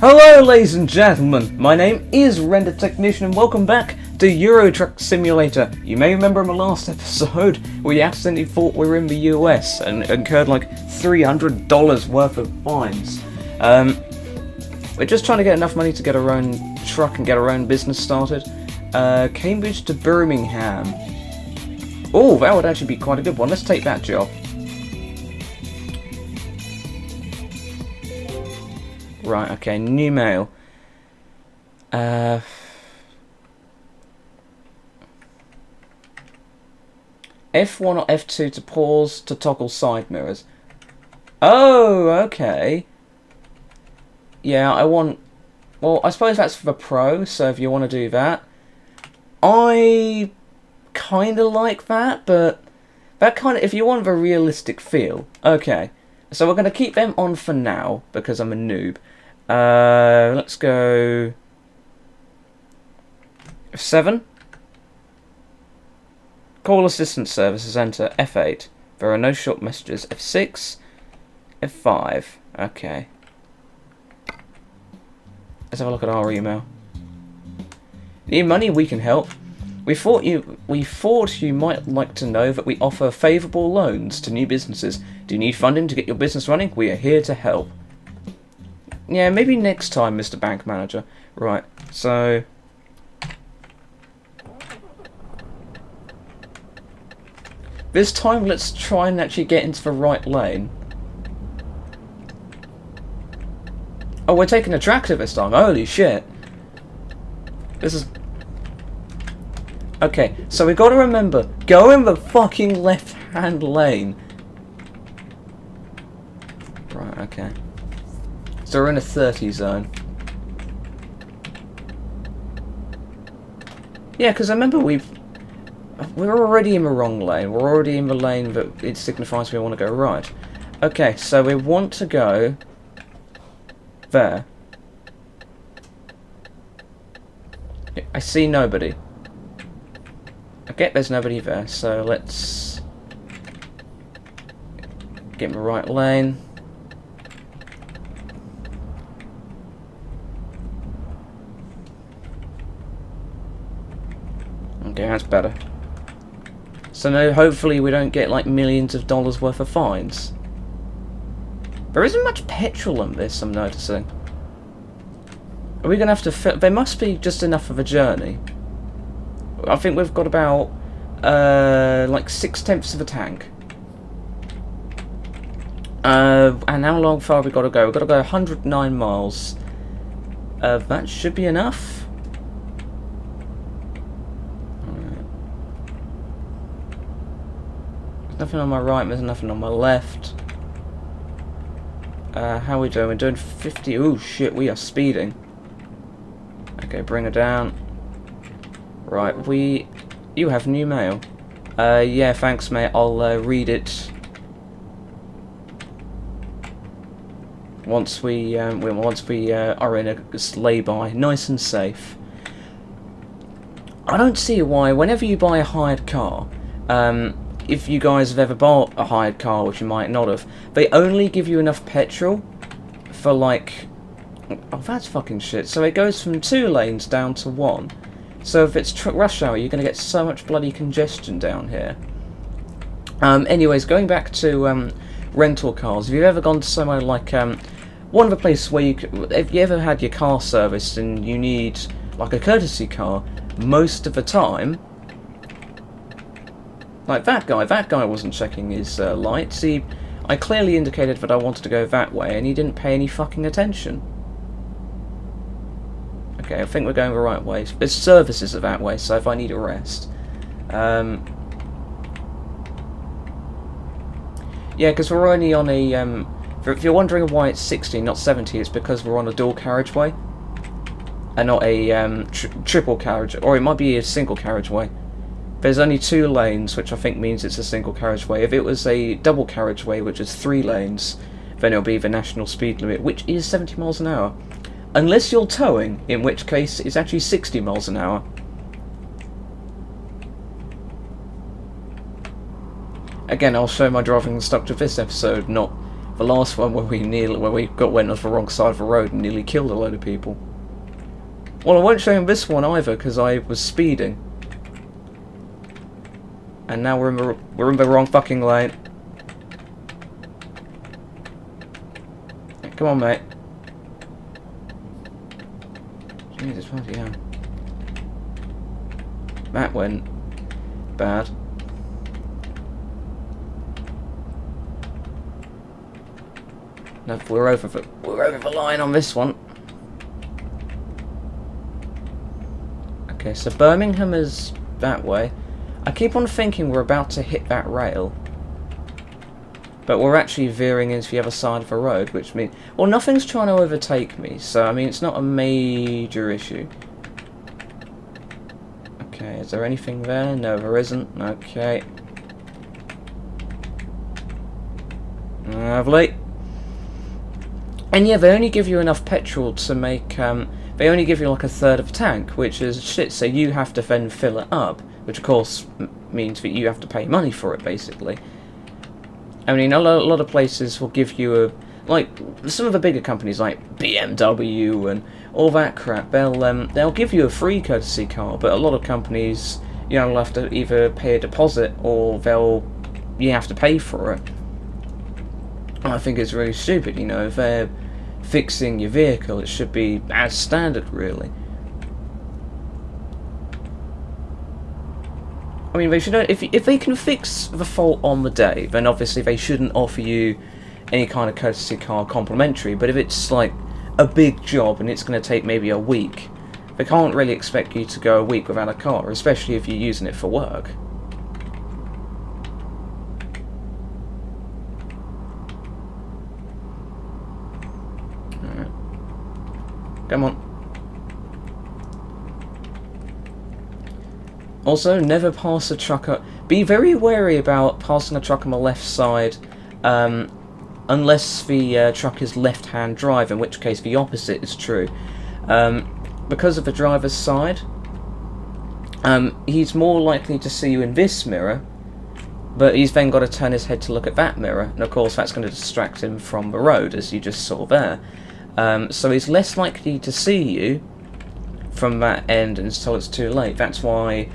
Hello ladies and gentlemen, my name is RenderTechnician and welcome back to Euro Truck Simulator. You may remember in my last episode we accidentally thought we were in the US and incurred like $300 worth of fines. We're just trying to get enough money to get our own truck and get our own business started. Cambridge to Birmingham. Oh, that would actually be quite a good one. Let's take that job. Right, okay, new mail. F1 or F2 to pause to toggle side mirrors. Oh, okay. Yeah, well, I suppose that's for the pro, so if you want to do that. I kind of like that, but that kind of, if you want the realistic feel. Okay, so we're going to keep them on for now, because I'm a noob. Let's go 7. Call assistance services, enter F8. There are no short messages. F6, F5. Okay. Let's have a look at our email. Need money? We can help. We thought you might like to know that we offer favourable loans to new businesses. Do you need funding to get your business running? We are here to help. Yeah, maybe next time, Mr. Bank Manager. Right, so... this time, let's try and actually get into the right lane. Oh, we're taking a tractor this time. Holy shit. This is... okay, so we've got to remember, go in the fucking left-hand lane. Right, okay. So we're in a 30 zone. Yeah, because I remember we're already in the wrong lane. We're already in the lane that it signifies we want to go right. Okay, so we want to go there. I see nobody. I get there's nobody there, so let's get in the right lane. Okay, that's better. So now, hopefully we don't get like millions of dollars worth of fines. There isn't much petrol on this, I'm noticing. Are we going to have to fill... there must be just enough of a journey. I think we've got about like 6/10 of a tank. And how long far have we got to go? We've got to go 109 miles. That should be enough. There's nothing on my right, there's nothing on my left. How are we doing? We're doing 50. Oh shit, we are speeding. Okay, bring her down. Right, you have new mail. Yeah, thanks mate, I'll read it once we are in a lay-by, nice and safe. I don't see why, whenever you buy a hired car, if you guys have ever bought a hired car, which you might not have, they only give you enough petrol for like... oh, that's fucking shit. So it goes from 2 lanes down to 1. So if it's rush hour, you're going to get so much bloody congestion down here. Anyways, going back to rental cars, have you ever gone to somewhere like one of the places where if you ever had your car serviced and you need like a courtesy car, most of the time... like that guy wasn't checking his lights. I clearly indicated that I wanted to go that way, and he didn't pay any fucking attention. Okay, I think we're going the right way. There's services are that way, so if I need a rest. Yeah, because we're only on a... if you're wondering why it's 60, not 70, it's because we're on a dual carriageway. And not a triple carriage, or it might be a single carriageway. There's only 2 lanes, which I think means it's a single carriageway. If it was a double carriageway, which is 3 lanes, then it'll be the national speed limit, which is 70 miles an hour. Unless you're towing, in which case it's actually 60 miles an hour. Again, I'll show my driving instructor this episode, not The last one where we went off the wrong side of the road and nearly killed a load of people. Well, I won't show him this one either because I was speeding. And now we're in the wrong fucking lane. Come on, mate. Jesus, bloody hell. That went bad. No, we're over the line on this one. Okay, so Birmingham is that way. I keep on thinking we're about to hit that rail. But we're actually veering into the other side of the road, which means... Well, nothing's trying to overtake me, so, I mean, it's not a major issue. Okay, is there anything there? No, there isn't. Okay. Lovely. And yeah, they only give you enough petrol to make... they only give you like a third of a tank, which is shit, so you have to then fill it up. Which, of course, means that you have to pay money for it, basically. I mean, a lot of places will give you a... Like, some of the bigger companies, like BMW and all that crap, they'll give you a free courtesy car, but a lot of companies, you know, will have to either pay a deposit or you have to pay for it. And I think it's really stupid, you know, if they're fixing your vehicle, it should be as standard, really. I mean, they should. If they can fix the fault on the day, then obviously they shouldn't offer you any kind of courtesy car complimentary. But if it's like a big job and it's going to take maybe a week, they can't really expect you to go a week without a car, especially if you're using it for work. Alright. Come on. Also, never pass a truck up. Be very wary about passing a truck on the left side, unless the truck is left-hand drive, in which case the opposite is true. Because of the driver's side, he's more likely to see you in this mirror, but he's then got to turn his head to look at that mirror, and of course that's going to distract him from the road, as you just saw there. So he's less likely to see you from that end until it's too late. That's why,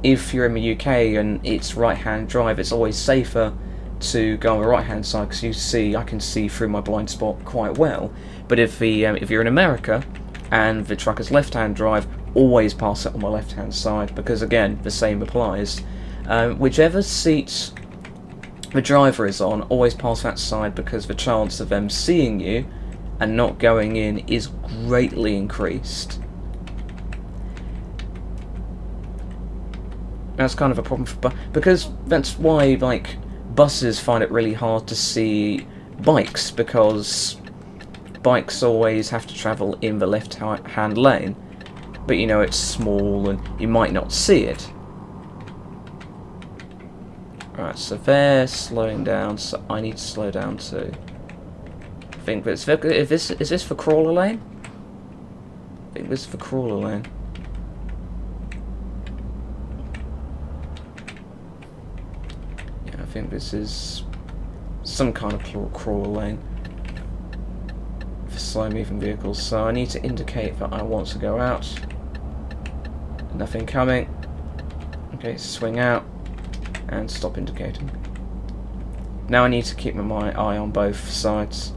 if you're in the UK and it's right-hand drive, it's always safer to go on the right-hand side because I can see through my blind spot quite well. But if you're in America and the truck is left-hand drive, always pass it on the left-hand side because, again, the same applies. Whichever seat the driver is on, always pass that side because the chance of them seeing you and not going in is greatly increased. That's kind of a problem for because that's why, like, buses find it really hard to see bikes, because bikes always have to travel in the left-hand lane, but you know it's small and you might not see it. Alright, so they're slowing down, so I need to slow down too. I think is this for crawler lane? I think this is for crawler lane. I think this is some kind of crawler lane for slow-moving vehicles, so I need to indicate that I want to go out. Nothing coming. Okay, swing out and stop indicating. Now I need to keep my eye on both sides.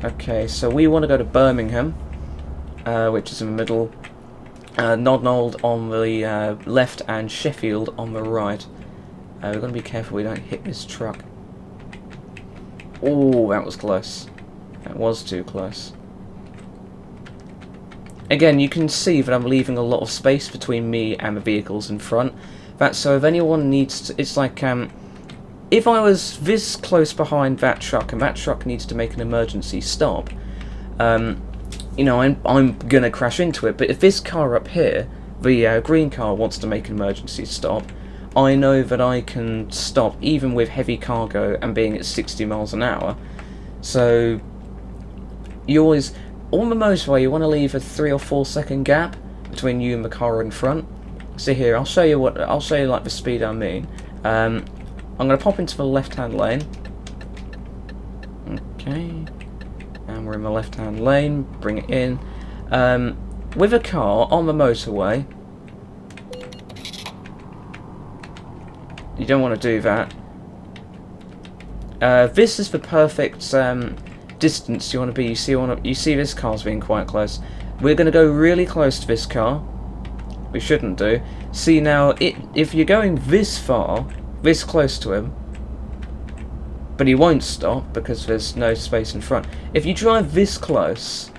Okay, so we want to go to Birmingham, which is in the middle. Nodnold on the left and Sheffield on the right. We're going to be careful we don't hit this truck. Oh, that was close. That was too close. Again, you can see that I'm leaving a lot of space between me and the vehicles in front. That's so if anyone needs to... It's like, if I was this close behind that truck and that truck needs to make an emergency stop, you know, I'm gonna crash into it. But if this car up here, the green car, wants to make an emergency stop, I know that I can stop even with heavy cargo and being at 60 miles an hour. So you always, on the motorway, you want to leave a 3 or 4 second gap between you and the car in front. See here, I'll show you like the speed I mean. I'm gonna pop into the left-hand lane. Okay, and we're in the left-hand lane. Bring it in. With a car on the motorway, you don't want to do that. This is the perfect distance you want to be. You see this car's being quite close. We're going to go really close to this car. We shouldn't do. See now, if you're going this far, this close to him, but he won't stop because there's no space in front. If you drive this close,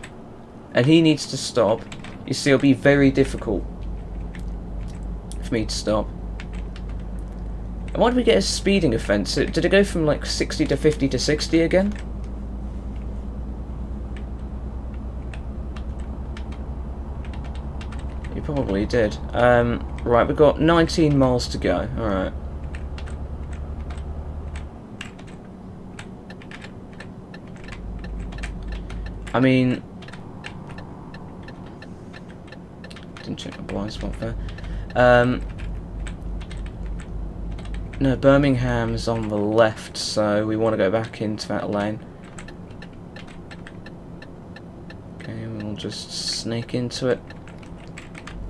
and he needs to stop, you see it'll be very difficult for me to stop. And why did we get a speeding offence? Did it go from like 60 to 50 to 60 again? You probably did. Right, we've got 19 miles to go. Alright. I mean... Didn't check my blind spot there. No, Birmingham's on the left, so we want to go back into that lane. Okay, we'll just snake into it.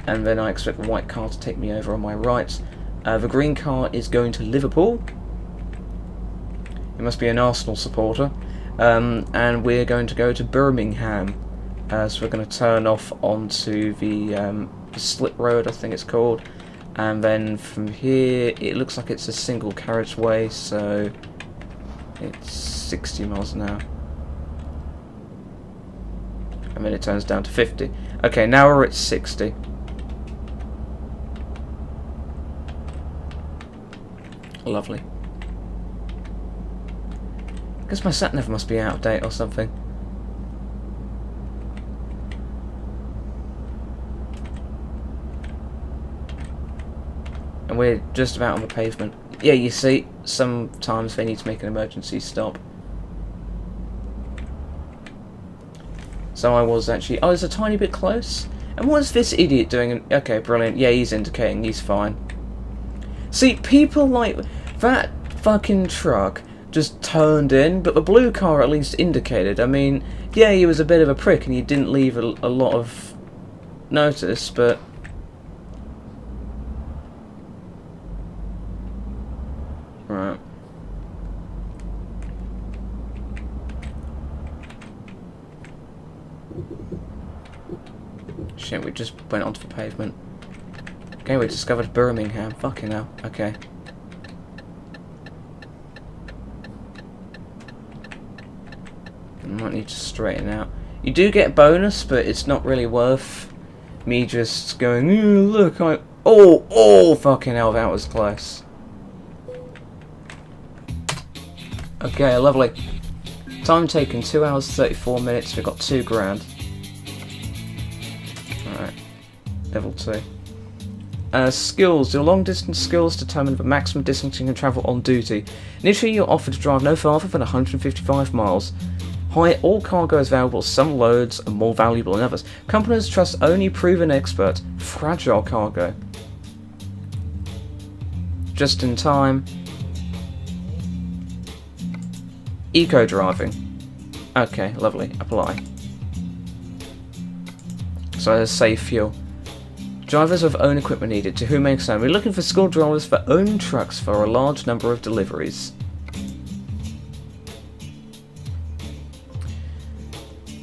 And then I expect the white car to take me over on my right. The green car is going to Liverpool. It must be an Arsenal supporter. And we're going to go to Birmingham. So we're going to turn off onto the slip road, I think it's called. And then from here, it looks like it's a single carriageway, so it's 60 miles an hour. And then it turns down to 50. Okay, now we're at 60. Lovely. I guess my sat-nav must be out of date or something. And we're just about on the pavement. Yeah, you see, sometimes they need to make an emergency stop. So I was a tiny bit close. And what's this idiot doing? Okay, brilliant. Yeah, he's indicating, he's fine. See, people like that fucking truck just turned in, but the blue car at least indicated. I mean, yeah, he was a bit of a prick and he didn't leave a lot of notice, but... Right. Shit, we just went onto the pavement. Okay, we discovered Birmingham. Fucking hell. Okay. I might need to straighten out. You do get a bonus, but it's not really worth me just going, oh, look, oh, fucking hell, that was close. Okay, lovely. Time taken, 2 hours 34 minutes, we've got 2 grand. Alright, level 2. Skills. Your long distance skills determine the maximum distance you can travel on duty. Initially you're offered to drive no farther than 155 miles. All cargo is valuable, some loads are more valuable than others. Companies trust only proven experts. Fragile cargo. Just in time. Eco driving. Okay, lovely. Apply. So there's safe fuel. Drivers with own equipment needed. To whom may concern. We're looking for skilled drivers for own trucks for a large number of deliveries.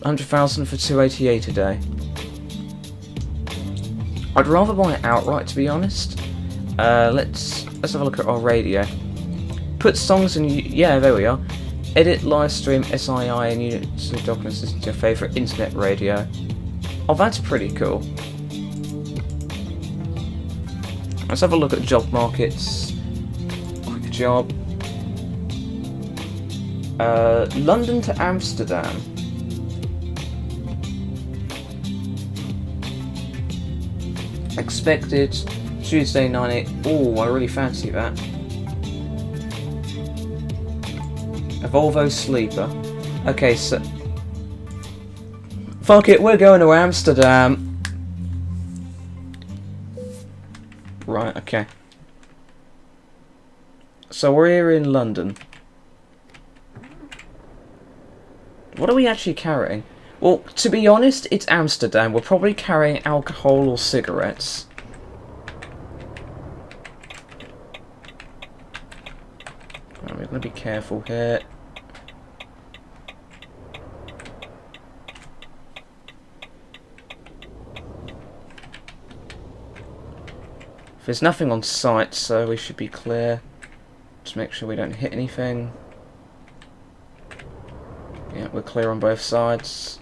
100,000 for 288 a day. I'd rather buy it outright, to be honest. Let's have a look at our radio. Put songs in. Yeah, there we are. Edit, live stream, SII, and units of documents to your favourite internet radio. Oh, that's pretty cool. Let's have a look at job markets. Quick job. London to Amsterdam. Expected Tuesday 9. Oh, I really fancy that. A Volvo sleeper. Okay, so fuck it, we're going to Amsterdam. Right, okay. So we're here in London. What are we actually carrying? Well, to be honest, it's Amsterdam. We're probably carrying alcohol or cigarettes. Right, we're going to be careful here. There's nothing on site, so we should be clear. Just make sure we don't hit anything. Yeah, we're clear on both sides.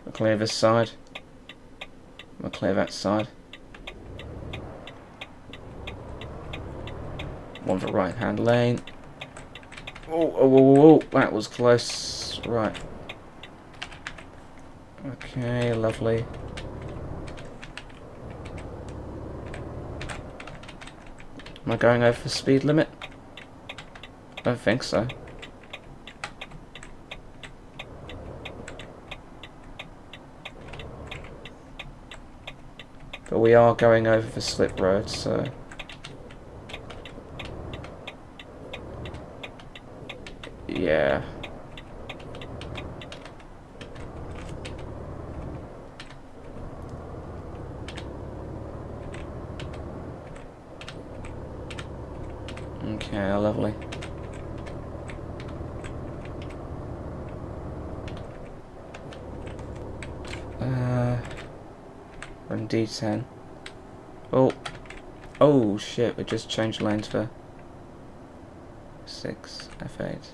We're clear this side. We're clear that side. One for right hand lane. Oh, that was close. Right. Okay, lovely. Am I going over the speed limit? I don't think so. But we are going over the slip road, so... yeah. Okay, lovely. We're in D10. Oh shit, we just changed lanes for 6, F8.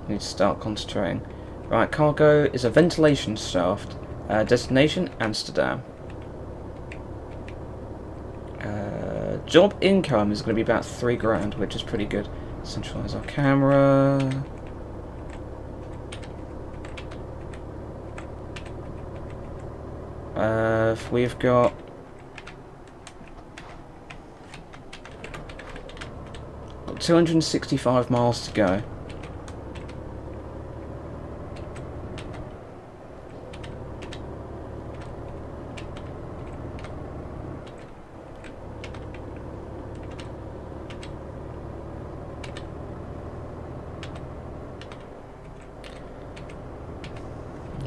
Need to start concentrating. Right, cargo is a ventilation shaft. Destination, Amsterdam. Job income is going to be about 3 grand, which is pretty good. Centralize our camera. We've got 265 miles to go.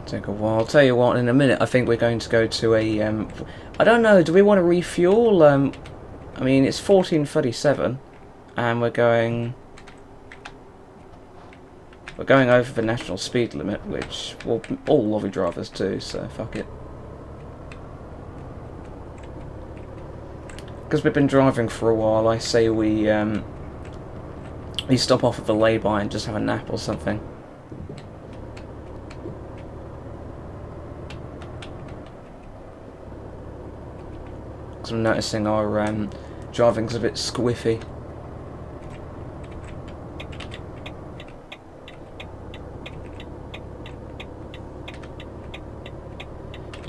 Take a while. I'll tell you what, in a minute I think we're going to go to a I don't know, do we want to refuel? I mean, it's 14:37 and we're going over the national speed limit, which, well, all lorry drivers do, so fuck it. Because we've been driving for a while, I say we stop off at the lay-by and just have a nap or something. I'm noticing our driving's a bit squiffy.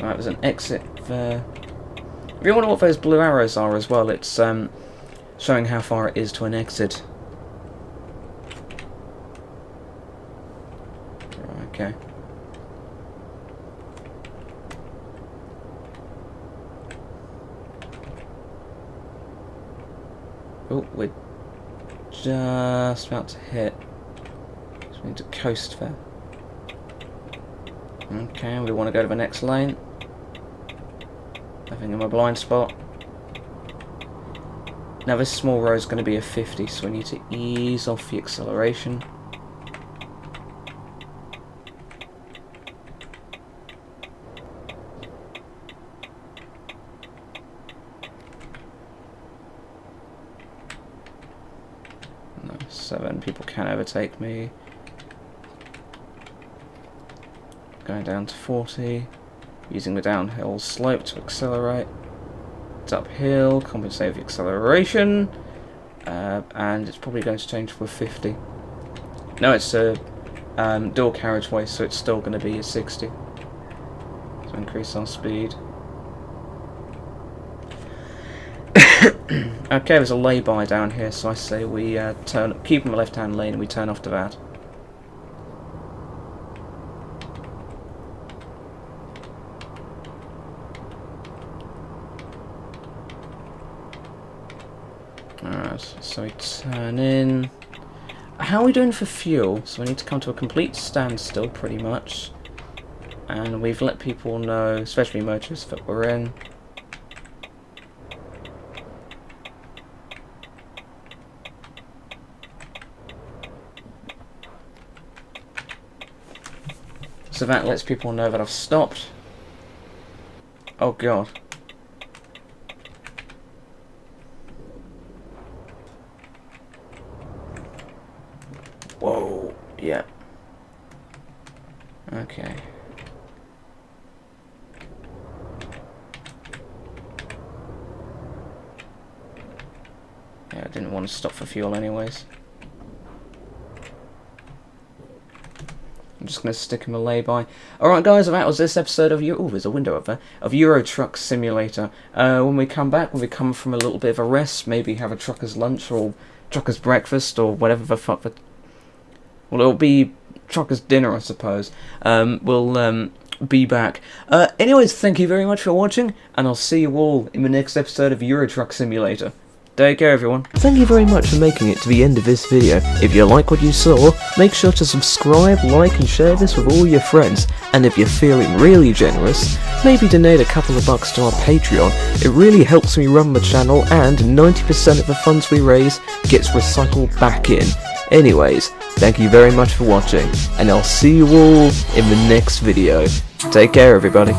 Right, there's an exit there. If you wonder what those blue arrows are as well, it's showing how far it is to an exit. Okay. Oh, we're just about to hit. So we need to coast there. Okay, we want to go to the next lane. Nothing in my blind spot. Now this small road is going to be a 50, so we need to ease off the acceleration. No, 7 people can overtake me. Going down to 40. Using the downhill slope to accelerate. It's uphill, compensate the acceleration, and it's probably going to change to a 50. No, it's a dual carriageway, so it's still going to be a 60. So increase our speed. Okay, there's a lay-by down here, so I say we keep in the left-hand lane and we turn off to that. Alright, so we turn in. How are we doing for fuel? So we need to come to a complete standstill, pretty much. And we've let people know, especially motorists, that we're in. So that lets people know that I've stopped. Oh god. Whoa, yeah. Okay. Yeah, I didn't want to stop for fuel anyways. I'm just going to stick him a lay-by. Alright guys, that was this episode of oh, there's a window up there, of Euro Truck Simulator. When we come back, when we come from a little bit of a rest, maybe have a trucker's lunch or trucker's breakfast or whatever the fuck. Well, it'll be trucker's dinner, I suppose. We'll be back. Anyways, thank you very much for watching, and I'll see you all in the next episode of Euro Truck Simulator. Take care, everyone. Thank you very much for making it to the end of this video. If you like what you saw, make sure to subscribe, like and share this with all your friends. And if you're feeling really generous, maybe donate a couple of bucks to our Patreon. It really helps me run the channel, and 90% of the funds we raise gets recycled back in. Anyways, thank you very much for watching, and I'll see you all in the next video. Take care, everybody.